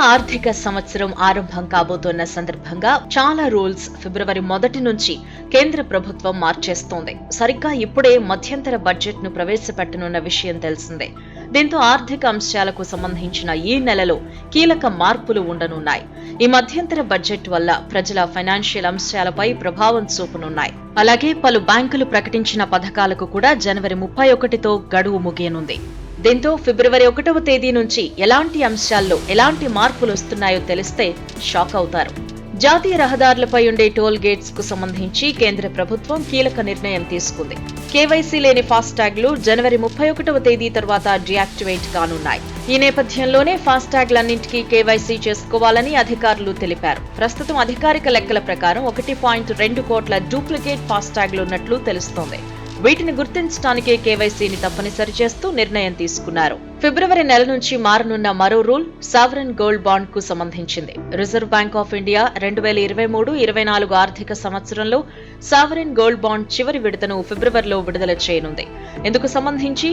ఆర్థిక సంవత్సరం ఆరంభం కాబోతున్న సందర్భంగా చాలా రూల్స్ ఫిబ్రవరి 1 నుంచి కేంద్ర ప్రభుత్వం మార్చేస్తోంది. సరిగ్గా ఇప్పుడే మధ్యంతర బడ్జెట్ ను ప్రవేశపెట్టనున్న విషయం తెలిసిందే. దీంతో ఆర్థిక అంశాలకు సంబంధించిన ఈ నెలలో కీలక మార్పులు ఉండనున్నాయి. ఈ మధ్యంతర బడ్జెట్ వల్ల ప్రజల ఫైనాన్షియల్ అంశాలపై ప్రభావం చూపనున్నాయి. అలాగే పలు బ్యాంకులు ప్రకటించిన పథకాలకు కూడా జనవరి 31తో గడువు ముగియనుంది. దీంతో ఫిబ్రవరి 1వ తేదీ నుంచి ఎలాంటి అంశాల్లో ఎలాంటి మార్పులు వస్తున్నాయో తెలిస్తే షాక్ అవుతారు. జాతీయ రహదారులపై ఉండే టోల్ గేట్స్ కు సంబంధించి కేంద్ర ప్రభుత్వం కీలక నిర్ణయం తీసుకుంది. కేవైసీ లేని ఫాస్టాగ్లు జనవరి 31వ తేదీ తర్వాత డియాక్టివేట్ కానున్నాయి. ఈ నేపథ్యంలోనే ఫాస్టాగ్లన్నింటికీ కేవైసీ చేసుకోవాలని అధికారులు తెలిపారు. ప్రస్తుతం అధికారిక లెక్కల ప్రకారం 1.2 కోట్ల డూప్లికేట్ ఫాస్టాగ్లున్నట్లు తెలుస్తోంది. వీటిని గుర్తించడానికే కేవైసీని తప్పనిసరి చేస్తూ నిర్ణయం తీసుకున్నారు. ఫిబ్రవరి నెల నుంచి మారనున్న మరో రూల్ సావరన్ గోల్డ్ బాండ్ కు సంబంధించింది. రిజర్వ్ బ్యాంక్ ఆఫ్ ఇండియా 2023-24 ఆర్థిక సంవత్సరంలో సావరన్ గోల్డ్ బాండ్ చివరి విడతను ఫిబ్రవరిలో విడుదల చేయనుంది. ఇందుకు సంబంధించి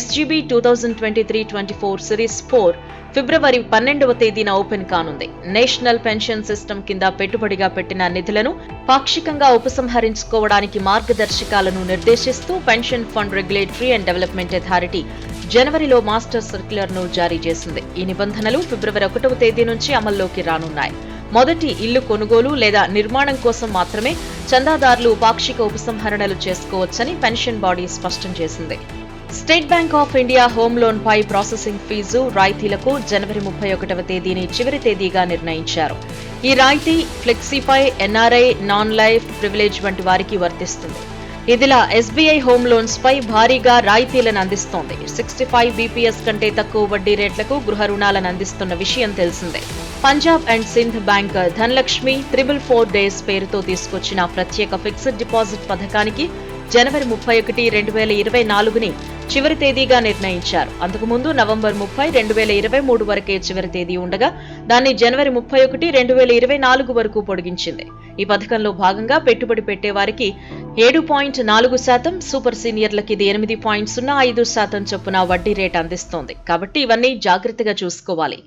SGB 2023-24 సిరీస్ 4 ఫిబ్రవరి 12వ తేదీన ఓపెన్ కానుంది. నేషనల్ పెన్షన్ సిస్టమ్ కింద పెట్టుబడిగా పెట్టిన నిధులను పాక్షికంగా ఉపసంహరించుకోవడానికి మార్గదర్శకాలను నిర్దేశిస్తూ pension fund regulatory and development authority జనవరిలో మాస్టర్ సర్క్యులర్ ను జారీ చేసింది. ఈ నిబంధనలు ఫిబ్రవరి 1వ తేదీ నుంచి అమల్లోకి రానున్నాయి. మొదటి ఇల్లు కొనుగోలు లేదా నిర్మాణం కోసం మాత్రమే చందాదారులు పాక్షిక ఉపసంహరణలు చేసుకోవచ్చని పెన్షన్ బాడీ స్పష్టం చేసింది. State Bank of India home loan పై ప్రాసెసింగ్ ఫీజు రాయితీలకు జనవరి 31వ తేదీని చివరి తేదీగా నిర్ణయించారు. ఈ రాయితీ ఫ్లెక్సీపై NRI, నాన్ లైఫ్ ప్రివిలేజ్ వంటి వారికి వర్తిస్తుంది. ఇదిలా SBI హోమ్ లోన్స్ పై భారీగా రాయితీలను అందిస్తోంది. 65 BPS కంటే తక్కువ వడ్డీ రేట్లకు గృహ రుణాలను అందిస్తున్న విషయం తెలిసిందే. Punjab and Sindh bank Dhanalakshmi 444 days పేరుతో తీసుకొచ్చిన ప్రత్యేక ఫిక్స్డ్ డిపాజిట్ పథకానికి జనవరి 31, 2024ని చివరి తేదీగా నిర్ణయించారు. అంతకుముందు నవంబర్ 30, 2023 వరకే చివరి తేదీ ఉండగా దాన్ని జనవరి 31, 2024 వరకు పొడిగించింది. ఈ పథకంలో భాగంగా పెట్టుబడి పెట్టేవారికి 7.4%, సూపర్ సీనియర్లకి ఇది 8.05% చొప్పున వడ్డీ రేటు అందిస్తోంది. కాబట్టి ఇవన్నీ జాగ్రత్తగా చూసుకోవాలి.